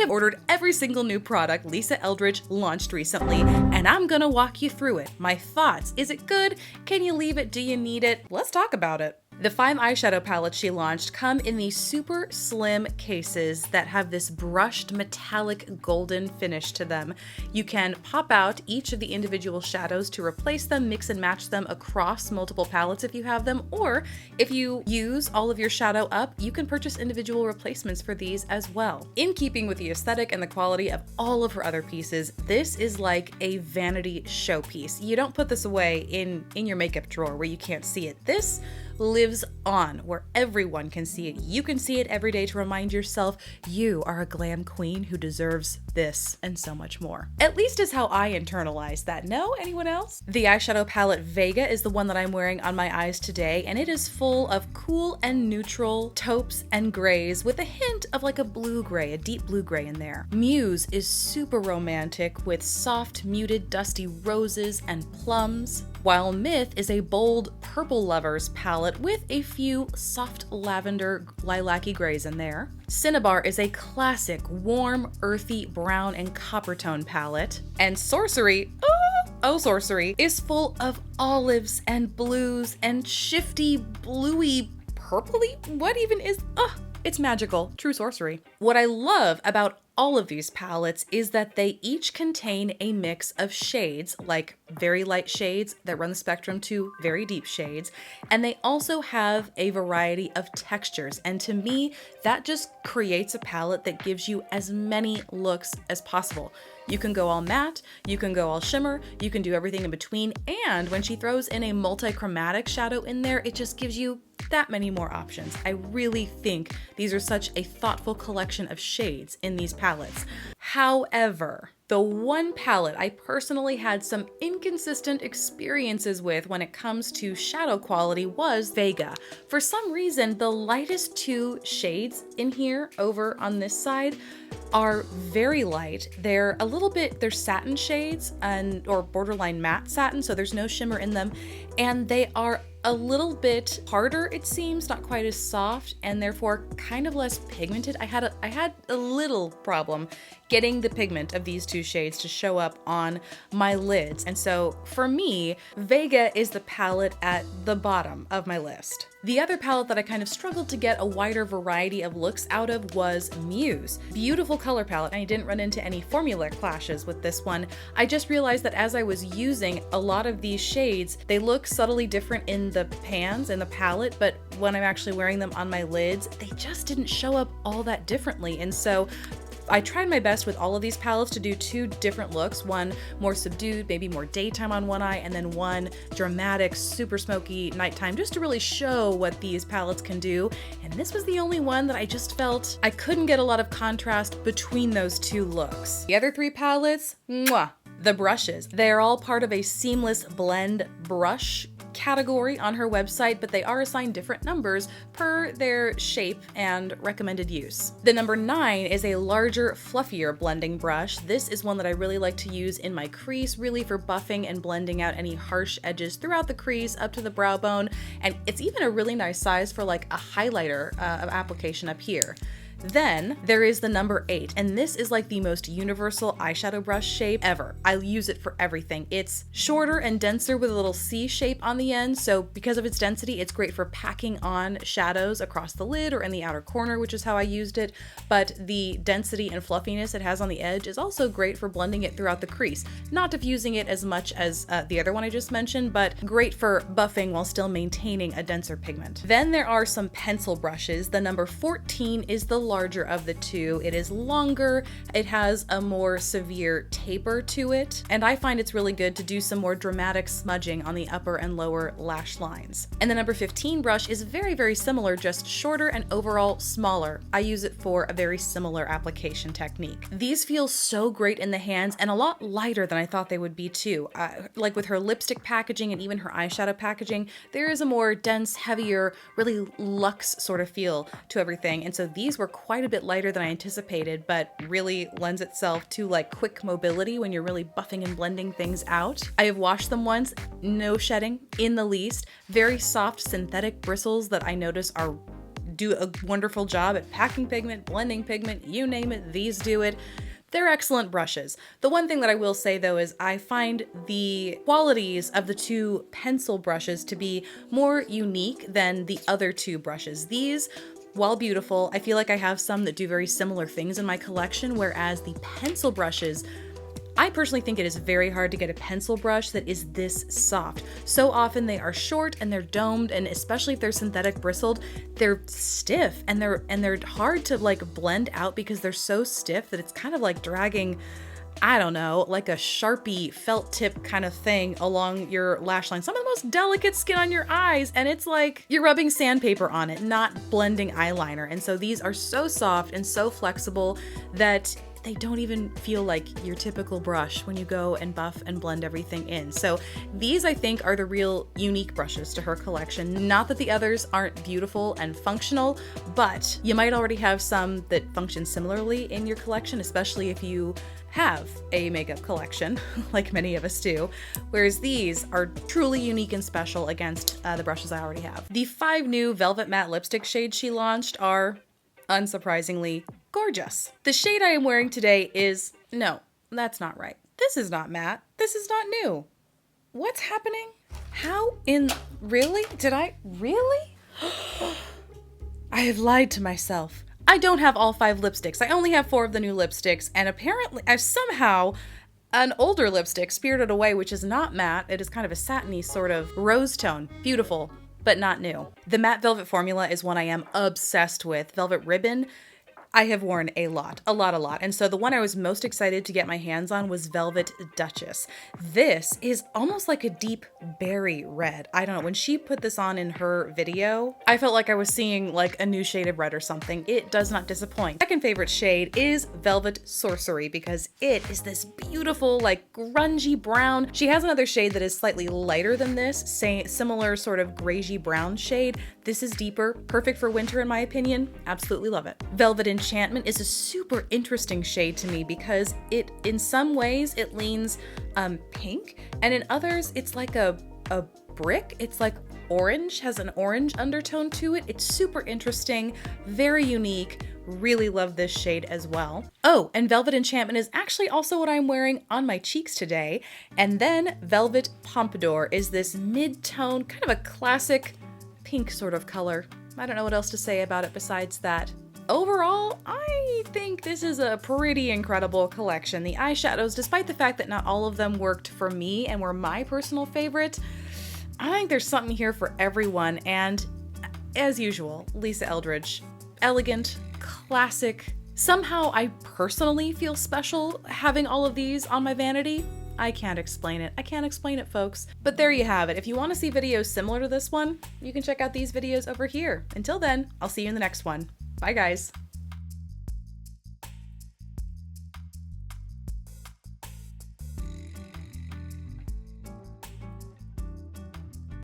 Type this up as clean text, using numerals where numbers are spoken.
have ordered every single new product Lisa Eldridge launched recently, and I'm gonna walk you through it. My thoughts. Is it good? Can you leave it? Do you need it? Let's talk about it. The 5 eyeshadow palettes she launched come in these super slim cases that have this brushed metallic golden finish to them. You can pop out each of the individual shadows to replace them, mix and match them across multiple palettes if you have them, or if you use all of your shadow up, you can purchase individual replacements for these as well. In keeping with the aesthetic and the quality of all of her other pieces, this is like a vanity showpiece. You don't put this away in your makeup drawer where you can't see it. This lives on where everyone can see it. You can see it every day to remind yourself you are a glam queen who deserves this and so much more. At least is how I internalize that. No? Anyone else? The eyeshadow palette Vega is the one that I'm wearing on my eyes today, and it is full of cool and neutral taupes and grays with a hint of like a blue gray, a deep blue gray in there. Muse is super romantic with soft, muted, dusty roses and plums, while Myth is a bold purple lovers palette with a few soft lavender lilac-y grays in there. Cinnabar is a classic warm, earthy brown and copper tone palette. And Sorcery, Sorcery, is full of olives and blues and shifty, bluey, purpley, what even is, it's magical, true sorcery. What I love about all of these palettes is that they each contain a mix of shades, like very light shades that run the spectrum to very deep shades, and they also have a variety of textures. And to me, that just creates a palette that gives you as many looks as possible. You can go all matte, you can go all shimmer, you can do everything in between, and when she throws in a multi-chromatic shadow in there, it just gives you that many more options. I really think these are such a thoughtful collection of shades in these palettes. However, the one palette I personally had some inconsistent experiences with when it comes to shadow quality was Vega. For some reason, the lightest 2 shades in here over on this side are very light. They're satin shades or borderline matte satin, so there's no shimmer in them, and they are a little bit harder, it seems, not quite as soft, and therefore kind of less pigmented. I had a little problem getting the pigment of these 2 shades to show up on my lids. And so for me, Vega is the palette at the bottom of my list. The other palette that I kind of struggled to get a wider variety of looks out of was Muse. Beautiful color palette, and I didn't run into any formula clashes with this one. I just realized that as I was using a lot of these shades, they look subtly different in the pans and the palette, but when I'm actually wearing them on my lids, they just didn't show up all that differently. And so I tried my best with all of these palettes to do 2 different looks, one more subdued, maybe more daytime on one eye, and then one dramatic, super smoky nighttime, just to really show what these palettes can do. And this was the only one that I just felt I couldn't get a lot of contrast between those 2 looks. The other 3 palettes, mwah. The brushes. They are all part of a seamless blend brush category on her website, but they are assigned different numbers per their shape and recommended use. The number 9 is a larger, fluffier blending brush. This is one that I really like to use in my crease, really for buffing and blending out any harsh edges throughout the crease up to the brow bone, and it's even a really nice size for like a highlighter application up here. Then there is the number 8, and this is like the most universal eyeshadow brush shape ever. I use it for everything. It's shorter and denser with a little C shape on the end, so because of its density, it's great for packing on shadows across the lid or in the outer corner, which is how I used it, but the density and fluffiness it has on the edge is also great for blending it throughout the crease. Not diffusing it as much as the other one I just mentioned, but great for buffing while still maintaining a denser pigment. Then there are some pencil brushes. The number 14 is the larger of the 2. It is longer, it has a more severe taper to it, and I find it's really good to do some more dramatic smudging on the upper and lower lash lines. And the number 15 brush is very, very similar, just shorter and overall smaller. I use it for a very similar application technique. These feel so great in the hands and a lot lighter than I thought they would be too. Like with her lipstick packaging and even her eyeshadow packaging, there is a more dense, heavier, really luxe sort of feel to everything, and so these were quite a bit lighter than I anticipated, but really lends itself to like quick mobility when you're really buffing and blending things out. I have washed them once, no shedding in the least. Very soft synthetic bristles that I notice are do a wonderful job at packing pigment, blending pigment, you name it, these do it. They're excellent brushes. The one thing that I will say though is I find the qualities of the two pencil brushes to be more unique than the other two brushes. These, while beautiful, I feel like I have some that do very similar things in my collection, whereas the pencil brushes, I personally think it is very hard to get a pencil brush that is this soft. So often they are short and they're domed, and especially if they're synthetic bristled, they're stiff and they're hard to like blend out because they're so stiff that it's kind of like dragging, I don't know, like a Sharpie felt tip kind of thing along your lash line. Some of the most delicate skin on your eyes, and it's like you're rubbing sandpaper on it, not blending eyeliner. And so these are so soft and so flexible that they don't even feel like your typical brush when you go and buff and blend everything in. So these, I think, are the real unique brushes to her collection. Not that the others aren't beautiful and functional, but you might already have some that function similarly in your collection, especially if you have a makeup collection, like many of us do, whereas these are truly unique and special against the brushes I already have. The 5 new Velvet Matte lipstick shades she launched are, unsurprisingly, gorgeous. The shade I am wearing today is, no, that's not right. This is not matte. This is not new. What's happening? How in, really? Did I, really? I have lied to myself. I don't have all 5 lipsticks. I only have 4 of the new lipsticks, and apparently I've somehow an older lipstick, Spirited Away, which is not matte. It is kind of a satiny sort of rose tone. Beautiful, but not new. The matte velvet formula is one I am obsessed with. Velvet Ribbon, I have worn a lot. And so the one I was most excited to get my hands on was Velvet Duchess. This is almost like a deep berry red. I don't know, when she put this on in her video, I felt like I was seeing like a new shade of red or something. It does not disappoint. Second favorite shade is Velvet Sorcery because it is this beautiful, like grungy brown. She has another shade that is slightly lighter than this, similar sort of grayish brown shade. This is deeper, perfect for winter in my opinion. Absolutely love it. Velvet Enchantment is a super interesting shade to me because it, in some ways, it leans pink, and in others, it's like a brick. It's like orange, has an orange undertone to it. It's super interesting, very unique. Really love this shade as well. Oh, and Velvet Enchantment is actually also what I'm wearing on my cheeks today. And then Velvet Pompadour is this mid-tone, kind of a classic pink sort of color. I don't know what else to say about it besides that. Overall, I think this is a pretty incredible collection. The eyeshadows, despite the fact that not all of them worked for me and were my personal favorite, I think there's something here for everyone. And as usual, Lisa Eldridge, elegant, classic. Somehow I personally feel special having all of these on my vanity. I can't explain it. I can't explain it, folks. But there you have it. If you want to see videos similar to this one, you can check out these videos over here. Until then, I'll see you in the next one. Bye, guys.